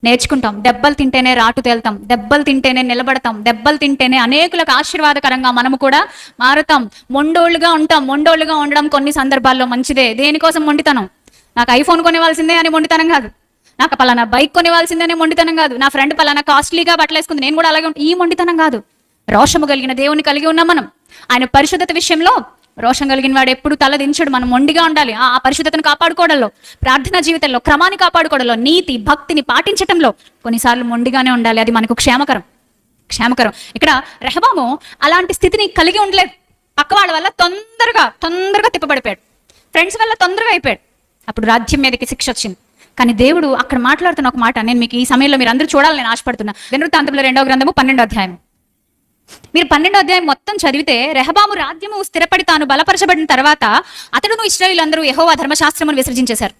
నేర్చుకుంటాం. దెబ్బలు తింటేనే రాటు తేలుతాం, దెబ్బలు తింటేనే నిలబడతాం, దెబ్బలు తింటేనే అనేకులకు ఆశీర్వాదకరంగా మనము కూడా మారుతాం. మొండోళ్ళుగా ఉంటాం. మొండోళ్ళుగా ఉండడం కొన్ని సందర్భాల్లో మంచిదే. దేనికోసం మొండితనం? నాకు ఐఫోన్ కొనివ్వాల్సిందే అని మొండితనం కాదు, నాకు పలానా బైక్ కొనివ్వాల్సిందే అని మొండితనం కాదు, నా ఫ్రెండ్ పలానా కాస్ట్లీగా బట్టలు వేసుకుంది నేను కూడా అలాగే ఈ మొండితనం కాదు. రోషము కలిగిన దేవుని కలిగి ఉన్నాం మనం. ఆయన పరిశుద్ధత విషయంలో రోషం కలిగిన వాడు ఎప్పుడు తలదించడు. మనం మొండిగా ఉండాలి. ఆ పరిశుద్ధతను కాపాడుకోవడంలో, ప్రార్థనా జీవితంలో, క్రమాన్ని కాపాడుకోవడంలో, నీతి భక్తిని పాటించడంలో కొన్నిసార్లు మొండిగానే ఉండాలి. అది మనకు క్షేమకరం. ఇక్కడ రెహబాము అలాంటి స్థితిని కలిగి ఉండలేదు. పక్క వాళ్ళ వల్ల తొందరగా తిప్పబడిపోయాడు, ఫ్రెండ్స్ వల్ల తొందరగా అయిపోయాడు. అప్పుడు రాజ్యం మీదకి శిక్ష వచ్చింది. కానీ దేవుడు అక్కడ మాట్లాడుతున్న ఒక మాట నేను మీకు ఈ సమయంలో మీరు అందరూ చూడాలని నేను ఆశపడుతున్నా. దినవృత్తాంతముల 2వ గ్రంథము 12వ అధ్యాయం. మీరు 12వ అధ్యాయం మొత్తం చదివితే రెహబాము రాజ్యము స్థిరపడి తాను బలపరచబడిన తర్వాత అతడును ఇశ్రాయేలీయులందరూ యెహోవా ధర్మశాస్త్రమును విసర్జించేశారు.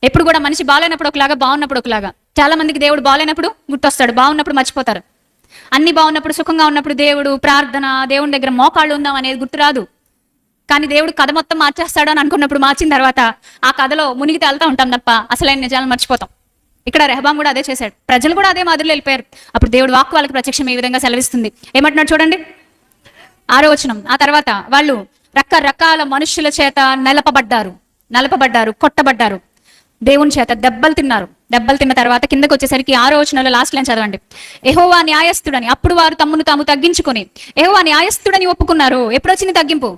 ఎప్పుడు కూడా మనిషి బాగాలేనప్పుడు ఒకలాగా, బాగున్నప్పుడు ఒకలాగా. చాలా మందికి దేవుడు బాగాలేనప్పుడు గుర్తొస్తాడు, బాగున్నప్పుడు మర్చిపోతారు. అన్ని బాగున్నప్పుడు, సుఖంగా ఉన్నప్పుడు దేవుడు, ప్రార్థన, దేవుని దగ్గర మోకాళ్ళు ఉందాం అనేది గుర్తురాదు. కానీ దేవుడు కథ మొత్తం మార్చేస్తాడు అని అనుకున్నప్పుడు మార్చిన తర్వాత ఆ కథలో మునిగి తేలుతా ఉంటాం తప్ప అసలైన నిజాలను మర్చిపోతాం. ఇక్కడ రెహబాం కూడా అదే చేశాడు. ప్రజలు కూడా అదే మాదిరిలో వెళ్ళిపోయారు. అప్పుడు దేవుడు వాక్కు వాళ్ళకి ప్రత్యక్షం ఈ విధంగా సెలవిస్తుంది. ఏమంటున్నాడు చూడండి, 6వ వచనం. ఆ తర్వాత వాళ్ళు రకరకాల మనుషుల చేత నలపబడ్డారు, కొట్టబడ్డారు, దేవుని చేత దెబ్బలు తిన్నారు. దెబ్బలు తిన్న తర్వాత కిందకు వచ్చేసరికి 6వ వచనంలో లాస్ట్ లైన్ చదవండి. యెహోవా న్యాయస్థుడని, అప్పుడు వారు తమ్మును తాము తగ్గించుకొని యెహోవా న్యాయస్థుడని ఒప్పుకున్నారు. ఎప్పుడొచ్చింది తగ్గింపు?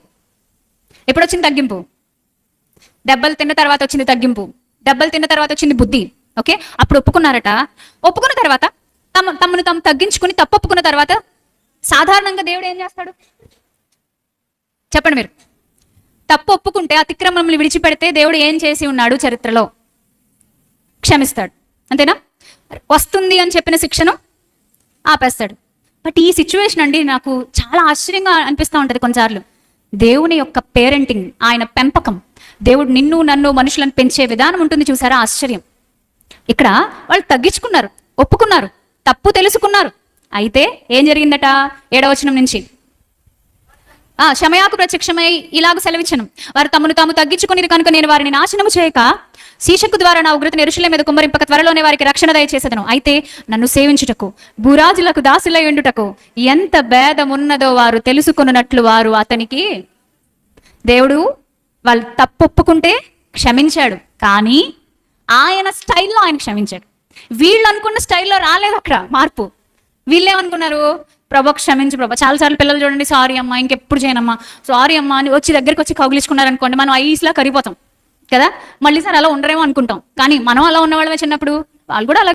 దెబ్బలు తిన్న తర్వాత వచ్చింది తగ్గింపు. దెబ్బలు తిన్న తర్వాత వచ్చింది బుద్ధి. ఓకే, అప్పుడు ఒప్పుకున్నారట. ఒప్పుకున్న తర్వాత తమను తాము తగ్గించుకుని తప్పు ఒప్పుకున్న తర్వాత సాధారణంగా దేవుడు ఏం చేస్తాడు చెప్పండి మీరు? తప్పు ఒప్పుకుంటే, అతిక్రమములు విడిచిపెడితే దేవుడు ఏం చేసి ఉన్నాడు చరిత్రలో? క్షమిస్తాడు, అంతేనా? వస్తుంది అని చెప్పిన శిక్షను ఆపేస్తాడు. బట్ ఈ సిచ్యువేషన్ అండి నాకు చాలా ఆశ్చర్యంగా అనిపిస్తూ ఉంటుంది కొన్నిసార్లు. దేవుని యొక్క పేరెంటింగ్, ఆయన పెంపకం, దేవుడు నిన్ను నన్ను మనుషులను పెంచే విధానం ఉంటుంది చూసారా, ఆశ్చర్యం. ఇక్కడ వాళ్ళు తగ్గించుకున్నారు, ఒప్పుకున్నారు, తప్పు తెలుసుకున్నారు. అయితే ఏం జరిగిందట? 7వ వచనం నుంచి షమయాకు ప్రత్యక్షమై ఇలాగ సెలవిచ్చను, వారు తమను తాము తగ్గించుకుని కనుక నేను వారిని నాశనము చేయక శీషకు ద్వారా నా ఉగ్రతను యెరూషలేము మీద కుమ్మరింపక త్వరలోనే వారికి రక్షణ దయచేసేదను. అయితే నన్ను సేవించుటకు, భూరాజులకు దాసులై ఉండుటకు ఎంత భేదమున్నదో వారు తెలుసుకున్నట్లు వారు అతనికి, దేవుడు వాళ్ళు తప్పు ఒప్పుకుంటే క్షమించాడు, కానీ ఆయన స్టైల్లో ఆయన క్షమించాడు. వీళ్ళు అనుకున్న స్టైల్లో రాలేదు అక్కడ మార్పు. వీళ్ళేమనుకున్నారు? ప్రభు క్షమించు ప్రభు. చాలాసార్లు పిల్లలు చూడండి, సారీ అమ్మా, ఇంకెప్పుడు చేయనమ్మా, సారీ అమ్మా అని దగ్గరికి వచ్చి కౌగిలించుకున్నారనుకోండి, మనం ఐస్లా కరిగిపోతాం కదా. మళ్ళీ సార్ అలా ఉండరేమో అనుకుంటాం. కానీ మనం అలా ఉన్నవాళ్ళమే చిన్నప్పుడు, వాళ్ళు కూడా అలా